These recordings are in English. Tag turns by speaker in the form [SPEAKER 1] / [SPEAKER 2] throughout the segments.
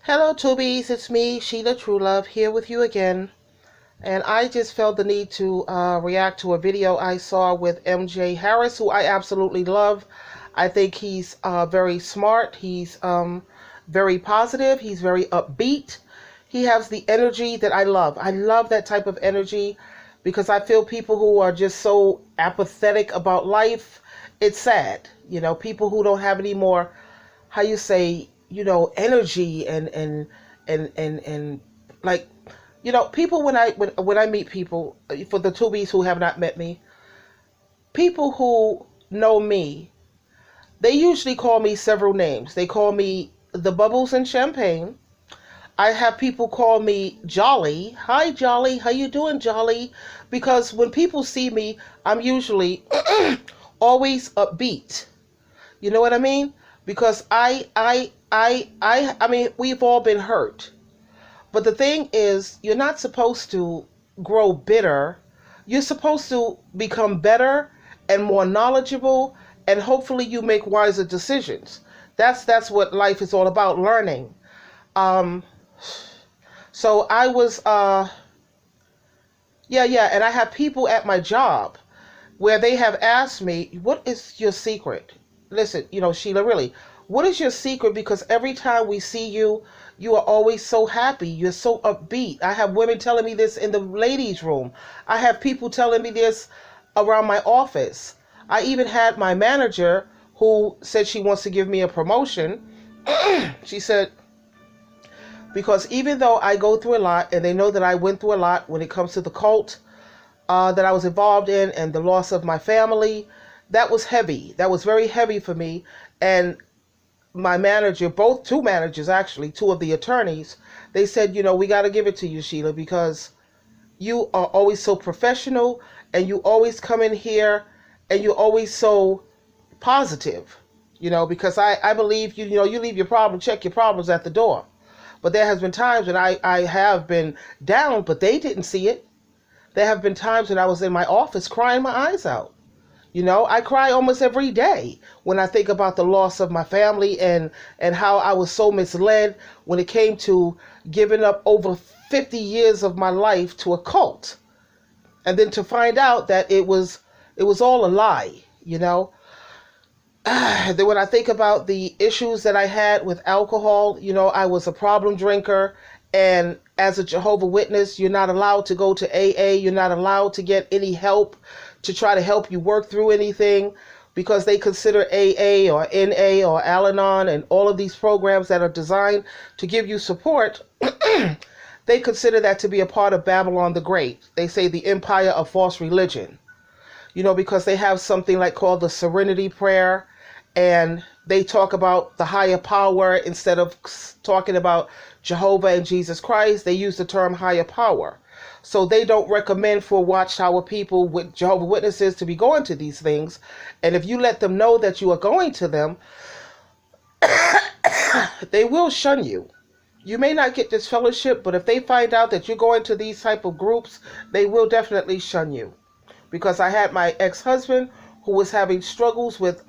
[SPEAKER 1] Hello, Tubies. It's me, Sheila Truelove, here with you again. And I just felt the need to react to a video I saw with MJ Harris, who I absolutely love. I think he's very smart. He's very positive. He's very upbeat. He has the energy that I love. I love that type of energy because I feel people who are just so apathetic about life, it's sad. People who don't have any more, how you say, energy and like, people, when I meet people, for the tubies who have not met me, people who know me, they usually call me several names. They call me the Bubbles and Champagne. I have people call me Jolly. Hi, Jolly. How you doing, Jolly? Because when people see me, I'm usually always upbeat. You know what I mean? Because I mean, we've all been hurt. But the thing is, you're not supposed to grow bitter. You're supposed to become better and more knowledgeable, and hopefully you make wiser decisions. That's what life is all about, learning. Um, so I was, yeah, and I have people at my job where they have asked me, "What is your secret?" Listen, Sheila, really, what is your secret? Because every time we see you, you are always so happy. You're so upbeat. I have women telling me this in the ladies' room. I have people telling me this around my office. I even had my manager who said she wants to give me a promotion. She said, because even though I go through a lot, and they know that I went through a lot when it comes to the cult that I was involved in and the loss of my family, that was heavy. That was very heavy for me. And my manager, both two managers actually, two of the attorneys, they said, we got to give it to you, Sheila, because you are always so professional and you always come in here and you're always so positive, because I believe you leave your problem, check your problems at the door. But there has been times when I have been down, but they didn't see it. There have been times when I was in my office crying my eyes out. I cry almost every day when I think about the loss of my family and how I was so misled when it came to giving up over 50 years of my life to a cult. And then to find out that it was all a lie, Then when I think about the issues that I had with alcohol, I was a problem drinker, and as a Jehovah Witness, you're not allowed to go to AA, you're not allowed to get any help to try to help you work through anything, because they consider AA or NA or Al-Anon and all of these programs that are designed to give you support. They consider that to be a part of Babylon the Great. They say the empire of false religion, because they have something like called the Serenity Prayer, and they talk about the higher power instead of talking about Jehovah and Jesus Christ. They use the term higher power. So they don't recommend for Watchtower people with Jehovah Witnesses to be going to these things. And if you let them know that you are going to them, they will shun you. You may not get this fellowship, but if they find out that you're going to these type of groups, they will definitely shun you. Because I had my ex-husband who was having struggles with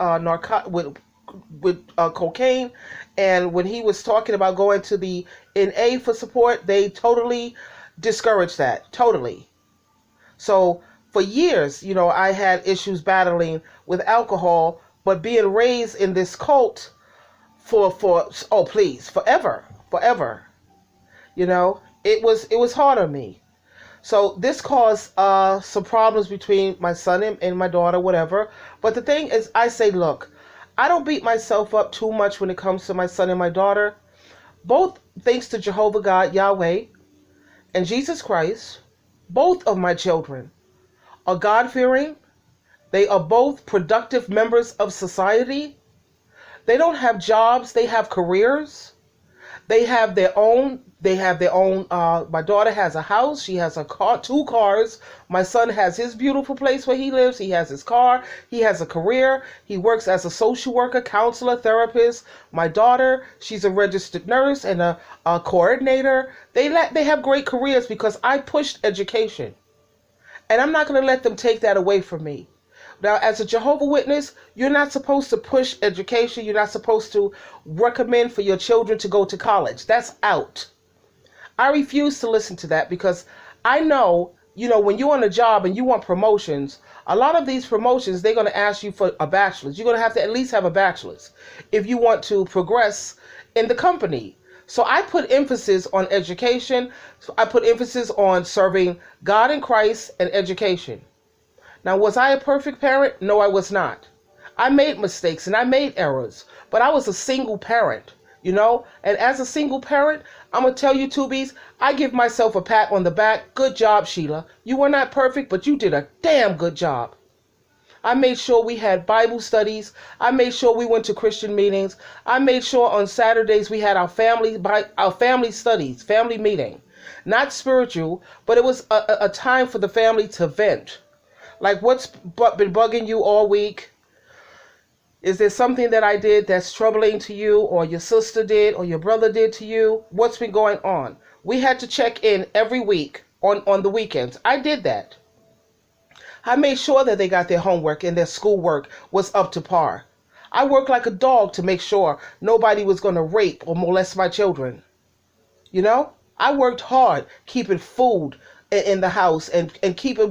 [SPEAKER 1] cocaine, and when he was talking about going to the NA for support, they totally discouraged that. Totally. So for years, I had issues battling with alcohol, but being raised in this cult for oh please, forever, forever. It was hard on me. So this caused some problems between my son and my daughter, whatever. But the thing is, I say, look, I don't beat myself up too much when it comes to my son and my daughter. Both, thanks to Jehovah God, Yahweh, and Jesus Christ, both of my children are God-fearing. They are both productive members of society. They don't have jobs, they have careers. They have their own my daughter has a house, she has a car, two cars. My son has his beautiful place where he lives, he has his car, he has a career, he works as a social worker, counselor, therapist. My daughter, she's a registered nurse and a coordinator. They have great careers because I pushed education, and I'm not going to let them take that away from me. Now, as a Jehovah Witness, you're not supposed to push education. You're not supposed to recommend for your children to go to college. That's out. I refuse to listen to that because I know, when you're on a job and you want promotions, a lot of these promotions, they're going to ask you for a bachelor's. You're going to have to at least have a bachelor's if you want to progress in the company. So I put emphasis on education. So I put emphasis on serving God and Christ and education. Now, was I a perfect parent? No, I was not. I made mistakes and I made errors, but I was a single parent, And as a single parent, I'm going to tell you, Tubies, I give myself a pat on the back. Good job, Sheila. You were not perfect, but you did a damn good job. I made sure we had Bible studies. I made sure we went to Christian meetings. I made sure on Saturdays we had our family studies, family meeting. Not spiritual, but it was a time for the family to vent. Like, what's been bugging you all week? Is there something that I did that's troubling to you, or your sister did, or your brother did to you? What's been going on? We had to check in every week on the weekends. I did that. I made sure that they got their homework and their schoolwork was up to par. I worked like a dog to make sure nobody was going to rape or molest my children. I worked hard keeping food in the house and keeping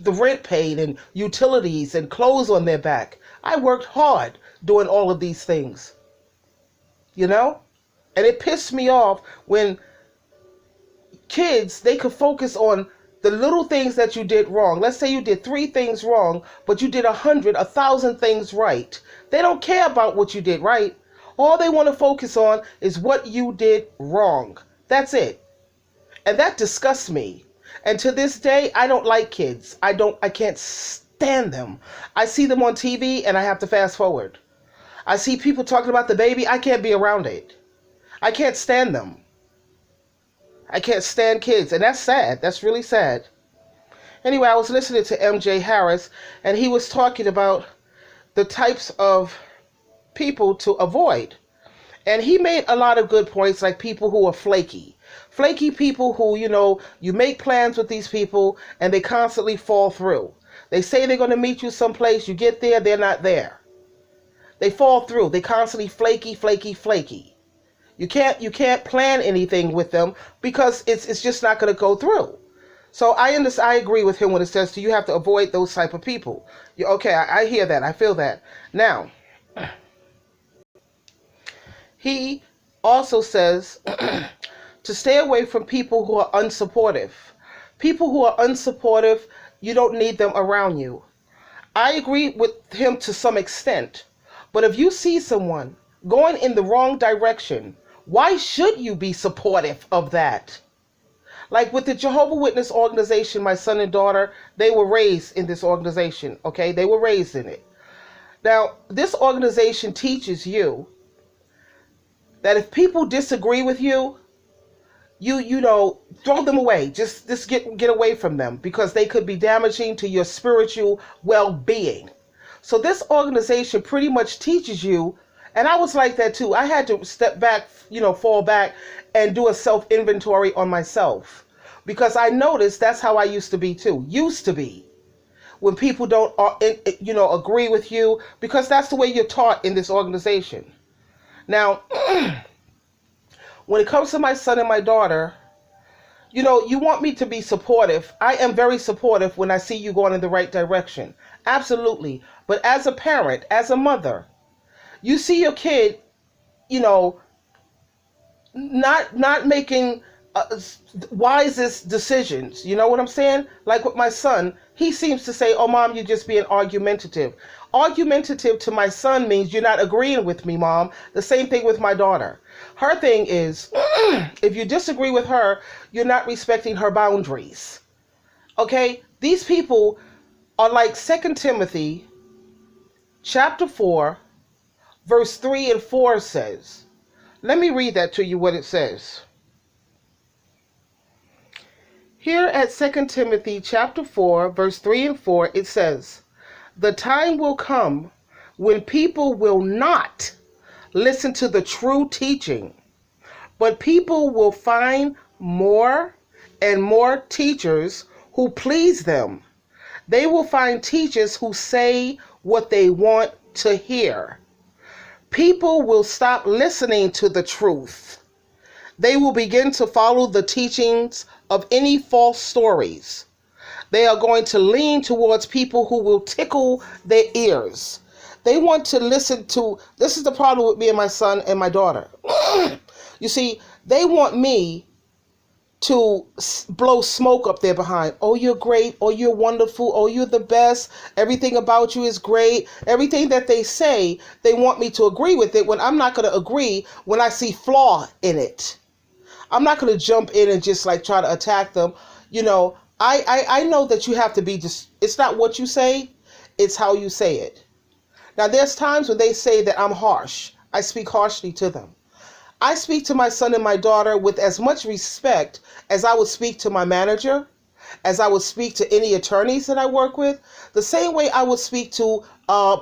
[SPEAKER 1] the rent paid and utilities and clothes on their back. I worked hard doing all of these things, And it pissed me off when kids, they could focus on the little things that you did wrong. Let's say you did 3 things wrong, but you did 1,000 things right. They don't care about what you did right. All they want to focus on is what you did wrong. That's it. And that disgusts me. And to this day, I don't like kids. I can't stand them. I see them on TV and I have to fast forward. I see people talking about the baby. I can't be around it. I can't stand them. I can't stand kids. And that's sad. That's really sad. Anyway, I was listening to MJ Harris and he was talking about the types of people to avoid. And he made a lot of good points, like people who are flaky. Flaky people who, you make plans with these people and they constantly fall through. They say they're going to meet you someplace. You get there, they're not there. They fall through. They constantly flaky. You can't plan anything with them because it's just not going to go through. So I agree with him when it says you have to avoid those type of people. Okay, I hear that. I feel that. Now, he also says to stay away from people who are unsupportive. People who are unsupportive, you don't need them around you. I agree with him to some extent. But if you see someone going in the wrong direction, why should you be supportive of that? Like with the Jehovah Witness organization, my son and daughter, they were raised in this organization, okay? They were raised in it. Now, this organization teaches you that if people disagree with you, throw them away. Just get away from them because they could be damaging to your spiritual well-being. So this organization pretty much teaches you, and I was like that too. I had to step back, fall back and do a self-inventory on myself because I noticed that's how I used to be too. Used to be. When people don't, agree with you because that's the way you're taught in this organization. Now, when it comes to my son and my daughter, you want me to be supportive. I am very supportive when I see you going in the right direction. Absolutely. But as a parent, as a mother, you see your kid, not making wisest decisions. You know what I'm saying? Like with my son, he seems to say, "Oh, Mom, you're just being argumentative." Argumentative to my son means you're not agreeing with me, Mom. The same thing with my daughter. Her thing is, if you disagree with her, you're not respecting her boundaries. Okay? These people are like 2 Timothy chapter 4, verse 3 and 4 says. Let me read that to you what it says. Here at 2 Timothy chapter 4, verse 3 and 4, it says, "The time will come when people will not listen to the true teaching, but people will find more and more teachers who please them. They will find teachers who say what they want to hear. People will stop listening to the truth. They will begin to follow the teachings of any false stories. They are going to lean towards people who will tickle their ears. They want to listen to, this is the problem with me and my son and my daughter. You see, they want me to blow smoke up there behind. Oh, you're great. Oh, you're wonderful. Oh, you're the best. Everything about you is great. Everything that they say, they want me to agree with it when I'm not going to agree when I see flaw in it. I'm not going to jump in and just like try to attack them. You know, I know that you have to be just, it's not what you say, it's how you say it. Now, there's times when they say that I'm harsh. I speak harshly to them. I speak to my son and my daughter with as much respect as I would speak to my manager, as I would speak to any attorneys that I work with, the same way I would speak to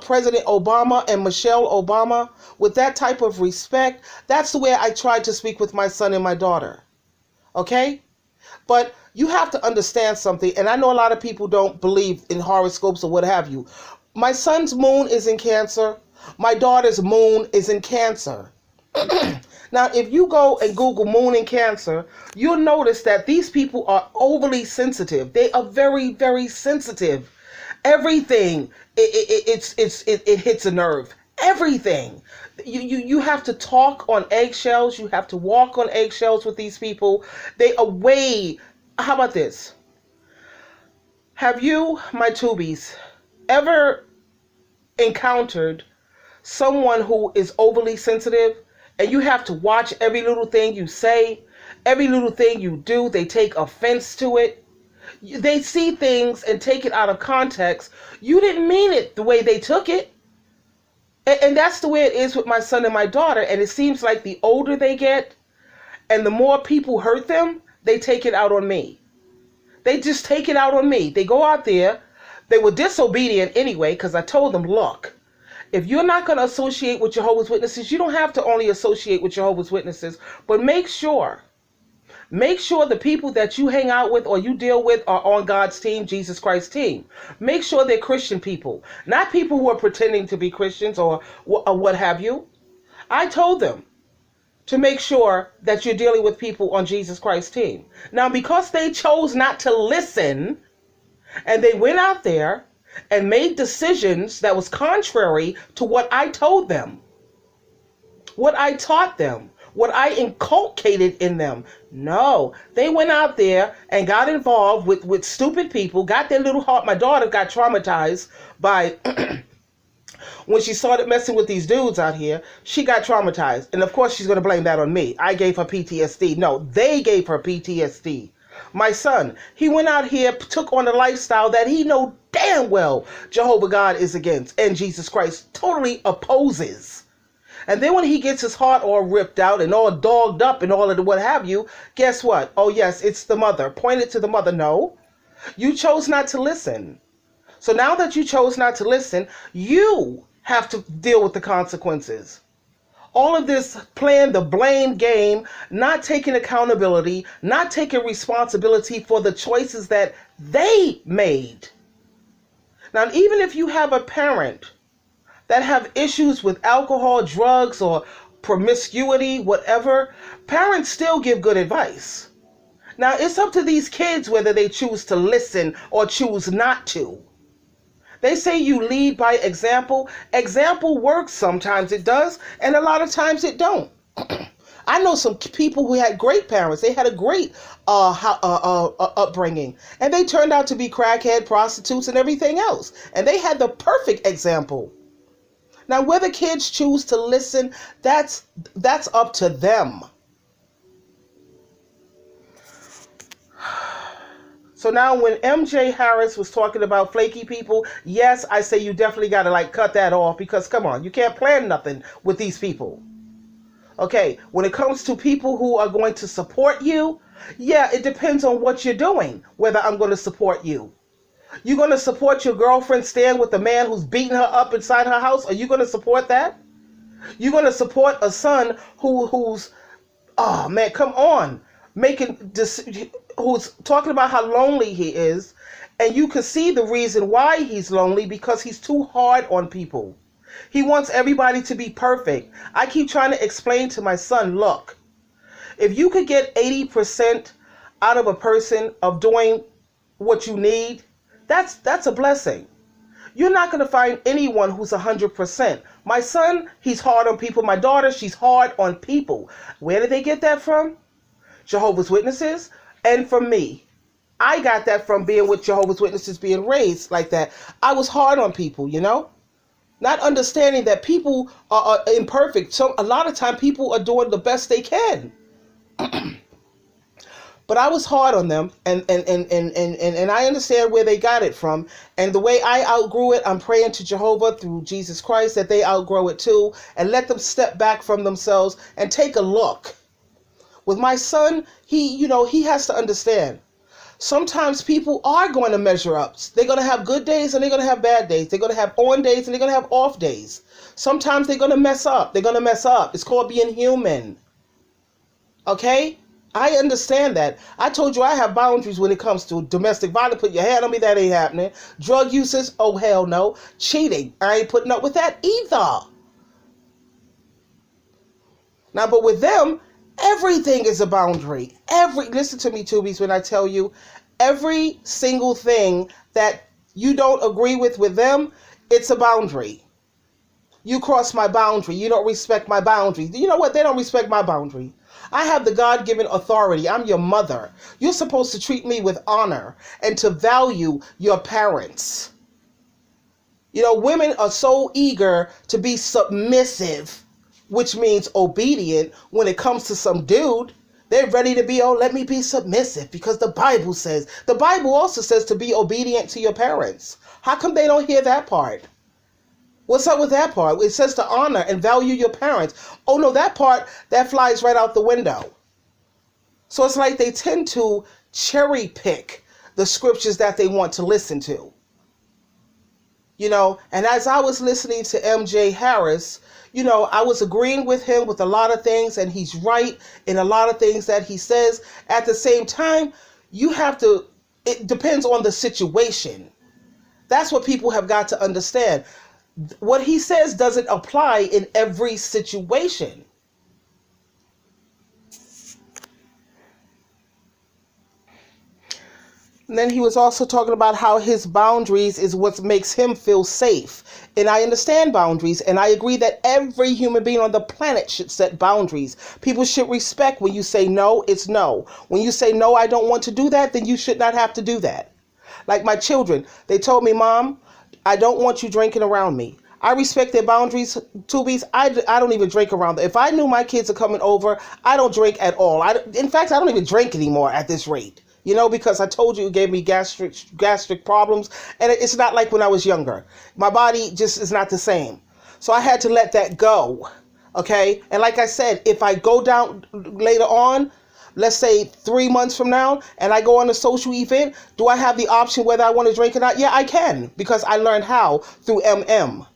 [SPEAKER 1] President Obama and Michelle Obama with that type of respect. That's the way I try to speak with my son and my daughter. Okay? But you have to understand something, and I know a lot of people don't believe in horoscopes or what have you. My son's moon is in Cancer. My daughter's moon is in Cancer. Now, if you go and Google moon in Cancer, you'll notice that these people are overly sensitive. They are very, very sensitive. Everything, it hits a nerve. Everything. You have to talk on eggshells. You have to walk on eggshells with these people. They are way, how about this? Have you, my tubies, ever encountered someone who is overly sensitive? And you have to watch every little thing you say, every little thing you do. They take offense to it. They see things and take it out of context. You didn't mean it the way they took it. And that's the way it is with my son and my daughter. And it seems like the older they get and the more people hurt them, they take it out on me. They just take it out on me. They go out there. They were disobedient anyway because I told them, look, if you're not going to associate with Jehovah's Witnesses, you don't have to only associate with Jehovah's Witnesses, but make sure the people that you hang out with or you deal with are on God's team, Jesus Christ's team. Make sure they're Christian people, not people who are pretending to be Christians or what have you. I told them to make sure that you're dealing with people on Jesus Christ's team. Now, because they chose not to listen and they went out there and made decisions that was contrary to what I told them, what I taught them, what I inculcated in them. No, they went out there and got involved with stupid people, got their little heart. My daughter got traumatized by, when she started messing with these dudes out here, she got traumatized. And of course she's going to blame that on me. I gave her PTSD. No, they gave her PTSD. My son, he went out here, took on a lifestyle that he know damn well Jehovah God is against and Jesus Christ totally opposes. And then when he gets his heart all ripped out and all dogged up and all of the what have you, guess what? Oh yes, it's the mother. Point it to the mother. No, you chose not to listen. So now that you chose not to listen, you have to deal with the consequences. All of this playing the blame game, not taking accountability, not taking responsibility for the choices that they made. Now, even if you have a parent that have issues with alcohol, drugs, or promiscuity, whatever, parents still give good advice. Now, it's up to these kids whether they choose to listen or choose not to. They say you lead by example. Example works. Sometimes it does, and a lot of times it don't. I know some people who had great parents. They had a great upbringing, and they turned out to be crackhead, prostitutes, and everything else. And they had the perfect example. Now, whether kids choose to listen, that's up to them. So now when MJ Harris was talking about flaky people, yes, I say you definitely got to cut that off because come on, you can't plan nothing with these people. Okay, when it comes to people who are going to support you, yeah, it depends on what you're doing, whether I'm going to support you. You going to support your girlfriend staying with a man who's beating her up inside her house? Are you going to support that? You're going to support a son who's, oh man, come on, who's talking about how lonely he is And you can see the reason why he's lonely, because he's too hard on people. He wants everybody to be perfect. I keep trying to explain to my son, look, if you could get 80% out of a person of doing what you need, that's a blessing. You're not going to find anyone who's 100%. My son, he's hard on people. My daughter, she's hard on people. Where did they get that from? Jehovah's Witnesses, and from me. I got that from being with Jehovah's Witnesses, being raised like that. I was hard on people, not understanding that people are imperfect. So a lot of time people are doing the best they can. But I was hard on them, and I understand where they got it from. And the way I outgrew it, I'm praying to Jehovah through Jesus Christ that they outgrow it too, and let them step back from themselves and take a look. With my son, he has to understand. Sometimes people are going to measure up. They're going to have good days and they're going to have bad days. They're going to have on days and they're going to have off days. Sometimes they're going to mess up. It's called being human. Okay? I understand that. I told you I have boundaries when it comes to domestic violence. Put your hand on me, that ain't happening. Drug uses, oh hell no. Cheating, I ain't putting up with that either. Now, but with them, everything is a boundary. Listen to me, Tubies, when I tell you, every single thing that you don't agree with them, it's a boundary. You cross my boundary. You don't respect my boundary. You know what? They don't respect my boundary. I have the God-given authority. I'm your mother. You're supposed to treat me with honor and to value your parents. Women are so eager to be submissive, which means obedient. When it comes to some dude, they're ready to be, let me be submissive because the Bible says. The Bible also says to be obedient to your parents. How come they don't hear that part? What's up with that part? It says to honor and value your parents. Oh no, that part, that flies right out the window. So it's like they tend to cherry pick the scriptures that they want to listen to. And as I was listening to MJ Harris, I was agreeing with him with a lot of things, and he's right in a lot of things that he says. At the same time, it depends on the situation. That's what people have got to understand. What he says doesn't apply in every situation. And then he was also talking about how his boundaries is what makes him feel safe. And I understand boundaries, and I agree that every human being on the planet should set boundaries. People should respect when you say no, it's no. When you say no, I don't want to do that, then you should not have to do that. Like my children, they told me, Mom, I don't want you drinking around me. I respect their boundaries, Tubies. I don't even drink around them. If I knew my kids are coming over, I don't drink at all. In fact, I don't even drink anymore at this rate. Because I told you it gave me gastric problems. And it's not like when I was younger. My body just is not the same. So I had to let that go. Okay? And like I said, if I go down later on, let's say 3 months from now, and I go on a social event, do I have the option whether I want to drink or not? Yeah, I can, because I learned how through MM.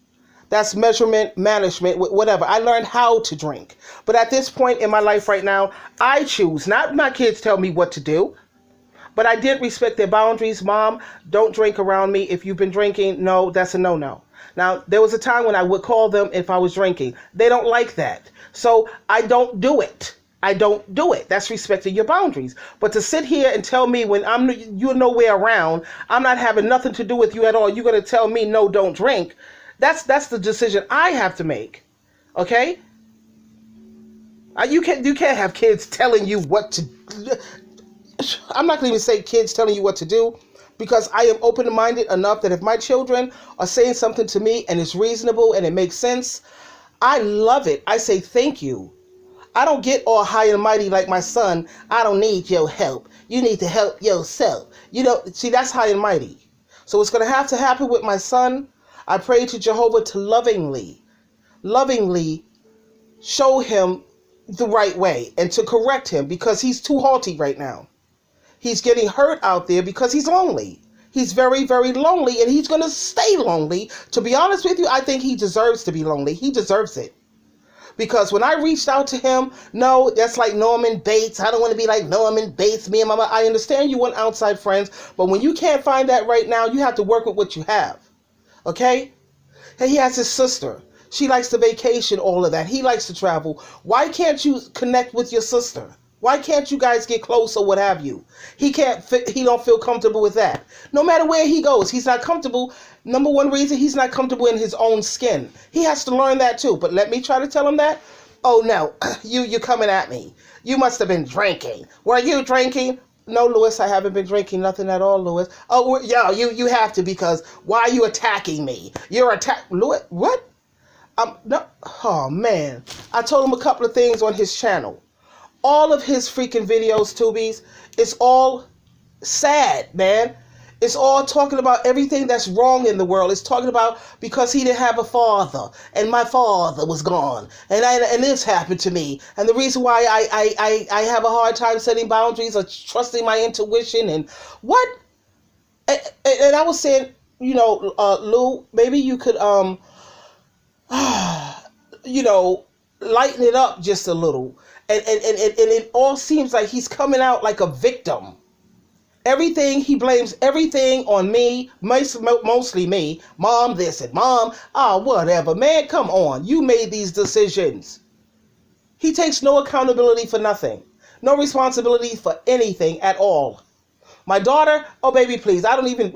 [SPEAKER 1] That's measurement, management, whatever. I learned how to drink. But at this point in my life right now, I choose. Not my kids tell me what to do. But I did respect their boundaries. Mom, don't drink around me. If you've been drinking, no, that's a no-no. Now, there was a time when I would call them if I was drinking. They don't like that. So I don't do it. I don't do it. That's respecting your boundaries. But to sit here and tell me when you're nowhere around, I'm not having nothing to do with you at all, you're going to tell me, no, don't drink. That's the decision I have to make. Okay? You can't have kids telling you what to do. I'm not going to even say kids telling you what to do, because I am open-minded enough that if my children are saying something to me and it's reasonable and it makes sense, I love it. I say thank you. I don't get all high and mighty like my son. I don't need your help. You need to help yourself. See, that's high and mighty. So it's going to have to happen with my son. I pray to Jehovah to lovingly show him the right way and to correct him, because he's too haughty right now. He's getting hurt out there because he's lonely. He's very, very lonely, and he's going to stay lonely. To be honest with you, I think he deserves to be lonely. He deserves it. Because when I reached out to him, no, that's like Norman Bates. I don't want to be like Norman Bates, me and mama. I understand you want outside friends, but when you can't find that right now, you have to work with what you have. Okay? And he has his sister. She likes to vacation, all of that. He likes to travel. Why can't you connect with your sister? Why can't you guys get close or what have you? He don't feel comfortable with that. No matter where he goes, he's not comfortable. Number one reason, he's not comfortable in his own skin. He has to learn that too. But let me try to tell him that. Oh no, you're coming at me. You must have been drinking. Were you drinking? No, Lewis, I haven't been drinking nothing at all, Lewis. Oh, yeah, you have to, because why are you attacking me? You're Lewis, what? No, oh man. I told him a couple of things on his channel. All of his freaking videos, Tubies, it's all sad, man. It's all talking about everything that's wrong in the world. It's talking about because he didn't have a father, and my father was gone, and this happened to me, and the reason why I have a hard time setting boundaries or trusting my intuition, and what? And I was saying, Lou, maybe you could lighten it up just a little. And it all seems like he's coming out like a victim. He blames everything on me, mostly me. Mom this and mom, whatever. Man, come on. You made these decisions. He takes no accountability for nothing. No responsibility for anything at all. My daughter, oh baby, please. I don't even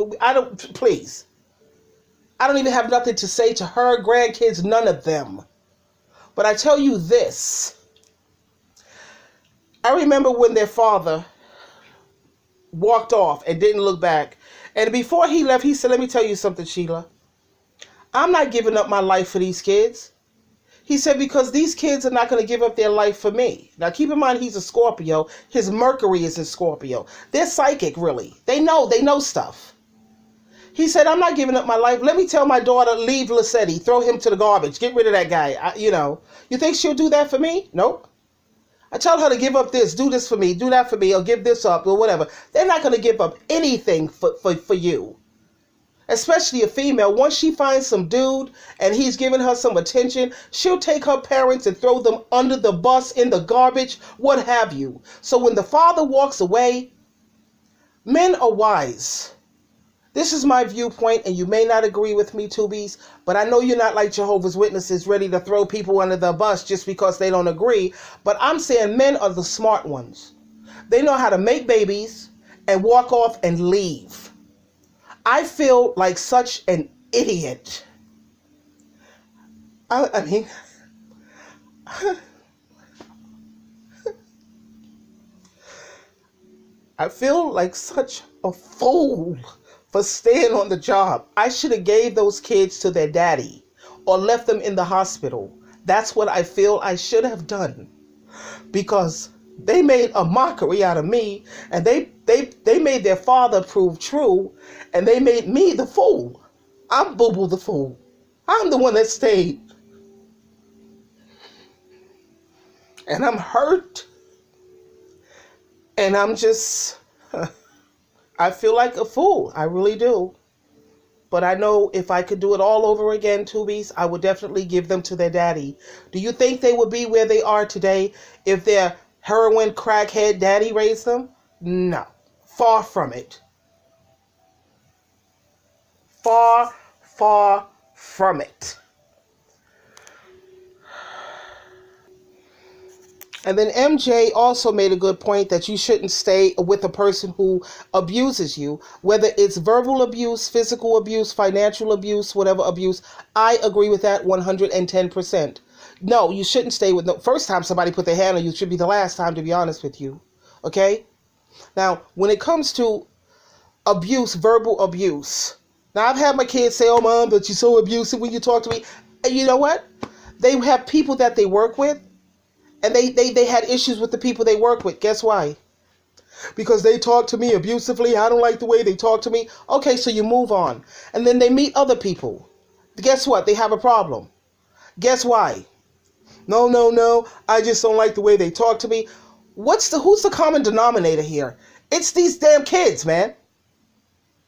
[SPEAKER 1] have nothing to say to her grandkids, none of them. But I tell you this. I remember when their father walked off and didn't look back. And before he left, he said, let me tell you something, Sheila. I'm not giving up my life for these kids. He said, because these kids are not going to give up their life for me. Now, keep in mind, he's a Scorpio. His Mercury is in Scorpio. They're psychic, really. They know stuff. He said, I'm not giving up my life. Let me tell my daughter, leave Lissetti. Throw him to the garbage. Get rid of that guy. You think she'll do that for me? Nope. I tell her to give up this, do this for me, do that for me, or give this up, or whatever. They're not going to give up anything for you. Especially a female. Once she finds some dude and he's giving her some attention, she'll take her parents and throw them under the bus, in the garbage, what have you. So when the father walks away, men are wise. This is my viewpoint, and you may not agree with me, Tubies, but I know you're not like Jehovah's Witnesses, ready to throw people under the bus just because they don't agree. But I'm saying men are the smart ones. They know how to make babies and walk off and leave. I feel like such an idiot. I mean, I feel like such a fool for staying on the job. I should have gave those kids to their daddy or left them in the hospital. That's what I feel I should have done, because they made a mockery out of me, and they made their father prove true, and they made me the fool. I'm Boo Boo the fool. I'm the one that stayed. And I'm hurt. And I'm just, I feel like a fool. I really do. But I know if I could do it all over again, Tubies, I would definitely give them to their daddy. Do you think they would be where they are today if their heroin crackhead daddy raised them? No. Far from it. Far, far from it. And then MJ also made a good point that you shouldn't stay with a person who abuses you, whether it's verbal abuse, physical abuse, financial abuse, whatever abuse. I agree with that 110%. No, you shouldn't stay with, no, first time somebody put their hand on you should be the last time, to be honest with you. Okay? Now, when it comes to abuse, verbal abuse, now I've had my kids say, oh, Mom, but you're so abusive when you talk to me. And you know what? They have people that they work with, and they had issues with the people they work with. Guess why? Because they talk to me abusively. I don't like the way they talk to me. Okay, so you move on. And then they meet other people. Guess what? They have a problem. Guess why? No. I just don't like the way they talk to me. Who's the common denominator here? It's these damn kids, man.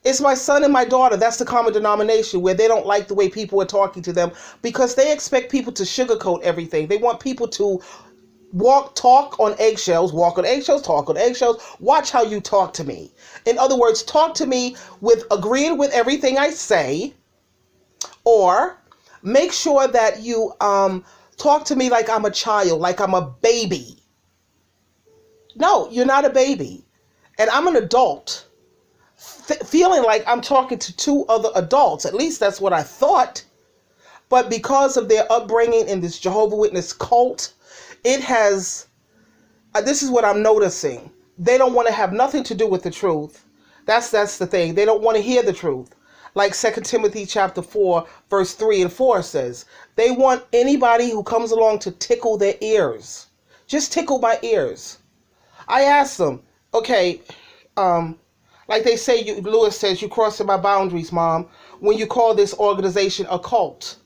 [SPEAKER 1] It's my son and my daughter. That's the common denomination, where they don't like the way people are talking to them because they expect people to sugarcoat everything. They want people to talk on eggshells, walk on eggshells, talk on eggshells. Watch how you talk to me. In other words, talk to me with agreeing with everything I say, or make sure that you talk to me like I'm a child, like I'm a baby. No, you're not a baby. And I'm an adult, feeling like I'm talking to two other adults. At least that's what I thought. But because of their upbringing in this Jehovah's Witness cult, it has, this is what I'm noticing. They don't want to have nothing to do with the truth. That's the thing. They don't want to hear the truth. Like 2 Timothy chapter 4, verse 3 and 4 says, they want anybody who comes along to tickle their ears. Just tickle my ears. I asked them, okay, like they say, Lewis says, you're crossing my boundaries, Mom, when you call this organization a cult.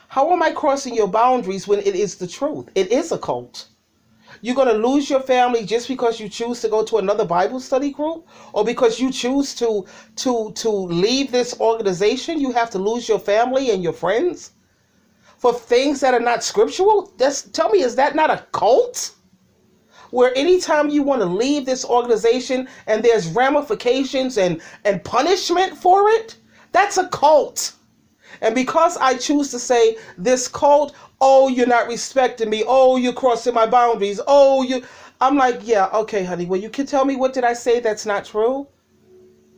[SPEAKER 1] How am I crossing your boundaries when it is the truth? It is a cult. You're going to lose your family just because you choose to go to another Bible study group, or because you choose to leave this organization. You have to lose your family and your friends for things that are not scriptural. Tell me, is that not a cult? Where anytime you want to leave this organization and there's ramifications and punishment for it, that's a cult. And because I choose to say this cult, oh, you're not respecting me. Oh, you're crossing my boundaries. I'm like, yeah, okay, honey. Well, you can tell me, what did I say that's not true?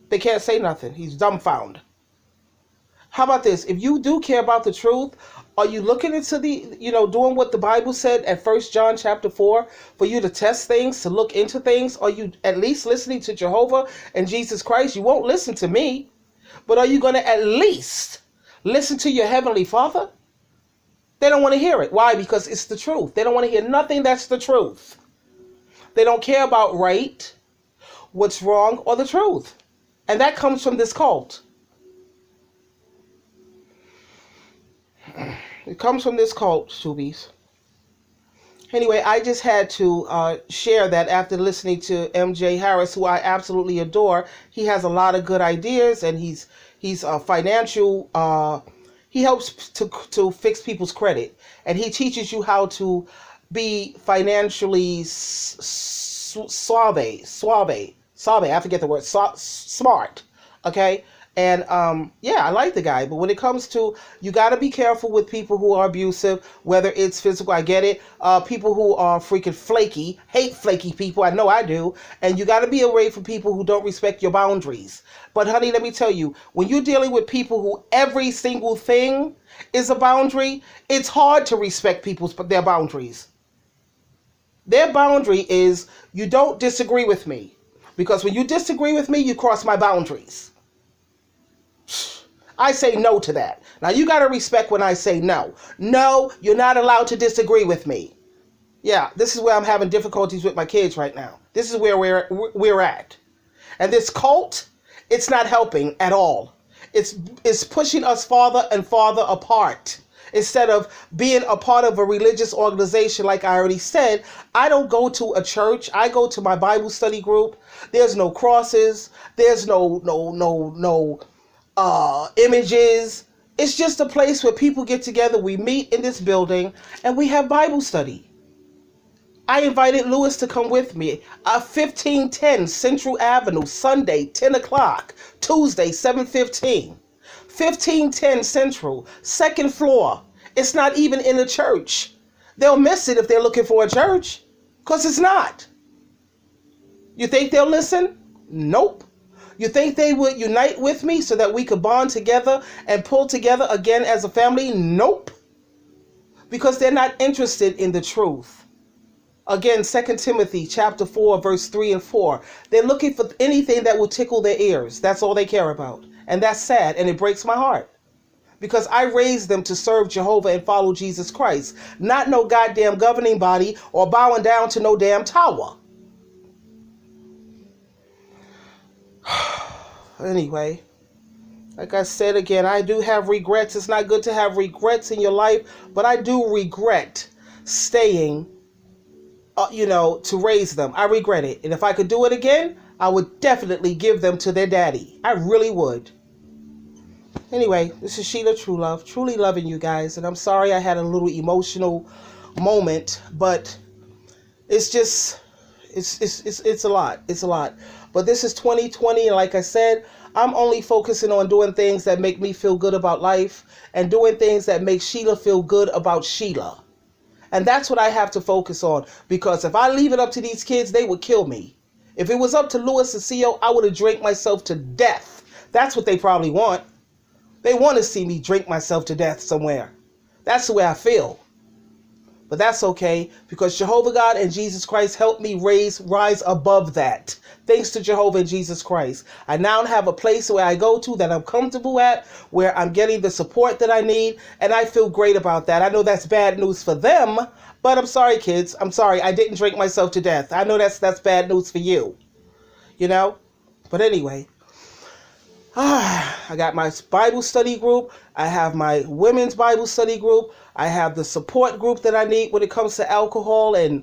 [SPEAKER 1] They can't say nothing. He's dumbfounded. How about this? If you do care about the truth, are you looking into doing what the Bible said at 1 John chapter 4, for you to test things, to look into things? Are you at least listening to Jehovah and Jesus Christ? You won't listen to me, but are you going to at least listen to your Heavenly Father? They don't want to hear it. Why? Because it's the truth. They don't want to hear nothing that's the truth. They don't care about right, what's wrong, or the truth. And that comes from this cult. It comes from this cult, Subies. Anyway, I just had to share that after listening to MJ Harris, who I absolutely adore. He has a lot of good ideas, and he's a financial. He helps to fix people's credit, and he teaches you how to be financially suave. I forget the word. Smart. Okay. And yeah, I like the guy. But when it comes to, you got to be careful with people who are abusive, whether it's physical. I get it. People who are freaking flaky, hate flaky people. I know I do. And you got to be away from people who don't respect your boundaries. But honey, let me tell you, when you're dealing with people who every single thing is a boundary, it's hard to respect their boundaries. Their boundary is, you don't disagree with me. Because when you disagree with me, you cross my boundaries. I say no to that. Now, you got to respect when I say no. No, you're not allowed to disagree with me. Yeah, this is where I'm having difficulties with my kids right now. This is where we're at. And this cult, it's not helping at all. It's pushing us farther and farther apart. Instead of being a part of a religious organization, like I already said, I don't go to a church. I go to my Bible study group. There's no crosses. There's no images. It's just a place where people get together. We meet in this building and we have Bible study. I invited Lewis to come with me. 1510 Central Avenue, Sunday, 10 o'clock. Tuesday, 7:15. 1510 Central, second floor. It's not even in a church. They'll miss it if they're looking for a church, because it's not. You think they'll listen? Nope. You think they would unite with me so that we could bond together and pull together again as a family? Nope. Because they're not interested in the truth. Again, 2 Timothy chapter 4, verse 3 and 4. They're looking for anything that will tickle their ears. That's all they care about. And that's sad, and it breaks my heart. Because I raised them to serve Jehovah and follow Jesus Christ. Not no goddamn governing body or bowing down to no damn tower. Anyway, like I said again, I do have regrets. It's not good to have regrets in your life, but I do regret staying, to raise them. I regret it. And if I could do it again, I would definitely give them to their daddy. I really would. Anyway, this is Sheila True Love, truly loving you guys. And I'm sorry I had a little emotional moment, but it's just, it's a lot. It's a lot. But this is 2020, and like I said, I'm only focusing on doing things that make me feel good about life and doing things that make Sheila feel good about Sheila. And that's what I have to focus on, because if I leave it up to these kids, they would kill me. If it was up to Louis and CEO, I would have drank myself to death. That's what they probably want. They want to see me drink myself to death somewhere. That's the way I feel. But that's okay, because Jehovah God and Jesus Christ helped me rise above that. Thanks to Jehovah and Jesus Christ. I now have a place where I go to that I'm comfortable at, where I'm getting the support that I need, and I feel great about that. I know that's bad news for them, but I'm sorry, kids. I'm sorry. I didn't drink myself to death. I know that's bad news for you. You know? But anyway, I got my Bible study group. I have my women's Bible study group. I have the support group that I need when it comes to alcohol and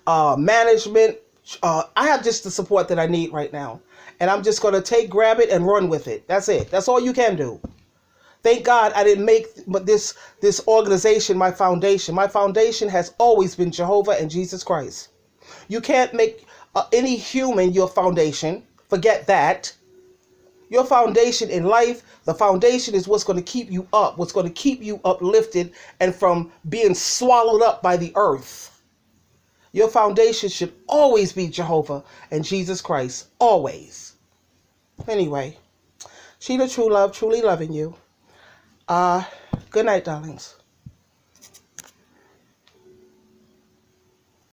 [SPEAKER 1] management. I have just the support that I need right now. And I'm just going to grab it and run with it. That's it. That's all you can do. Thank God I didn't make this organization my foundation. My foundation has always been Jehovah and Jesus Christ. You can't make any human your foundation. Forget that. Your foundation in life, the foundation is what's going to keep you up, what's going to keep you uplifted and from being swallowed up by the earth. Your foundation should always be Jehovah and Jesus Christ. Always. Anyway, Sheila True Love, truly loving you. Good night, darlings.